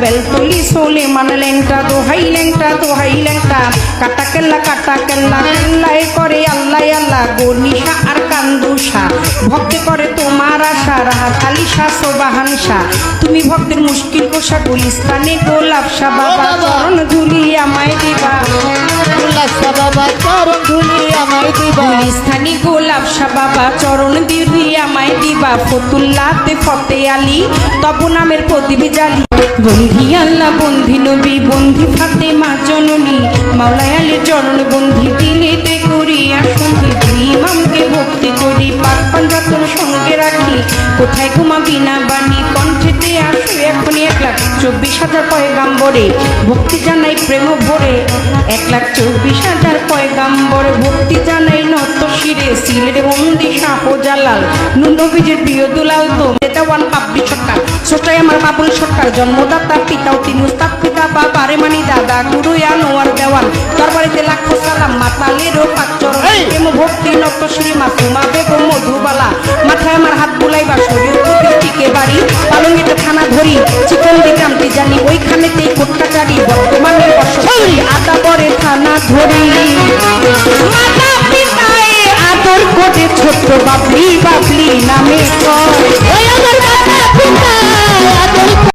বেলতলি সোলে মানে ল্যাংটা দোহাই ল্যাংটা কাটা কেল্লা কেল্লায় করে আল্লাহ আল্লাহ গনিশা আর কান্দুষা ভক্তি করে তোমার আশা রাহাত আলী শাহ সোবাহান শাহ তুমি ভক্তের মুশকিল কোষা গুলিস্তানে গোলাপ শাহ বাবা চরণ ধুলি আমায় দিবা বাবা চরণ ধুলি আমায় দিবা গুলিস্তানি গোলাপ শাহ বাবা চরণ ধুলি আমায় দিবা ফতুল্লাতে ফতে আলী তব নামের প্রদীপ জালি বন্ধি আল্লাহ বন্ধি নবী বন্ধি ফাতেমা জননী মাওলায় আলীর চরণ বন্ধি দিলেতে করিয়া সন্ধি ইমামকে ভক্তি করি পাক পাঞ্জাতন সঙ্গে রাখি কোথায় ঘুমাবি না বাণী কণ্ঠেতে আসো এখনই 1,24,000 পয়গাম্বরে ভক্তি জানাই প্রেম ভরে 1,24,000 পয়গাম্বরে ভক্তি জানাই নত শিরে সিলের বন্দি শাহজালাল নবীজির প্রিয় দুলাল তো দেওয়ান পাবলি সরকার সোটাই আমার বাবুল সরকার জন্মদাতা পিতাও তিনি উস্তাদ পিতা বাবা রে মানি দাদা গুরু আনোয়ার দেওয়ান দরবারিতে লাখো সালাম মাতালেরও পাকচর প্রেম ভক্তি নত শ্রী মাসুমা বেগম মধুবালা মাথায় আমার হাত বুলাইবা শরীর টিকে বাড়ি পালঙ্গিতে থানা ধরি চিকন দিকামটি জানি ওইখানেতেই কোটকাচারি বর্তমানে বসবাস আদা পরে থানা ধরি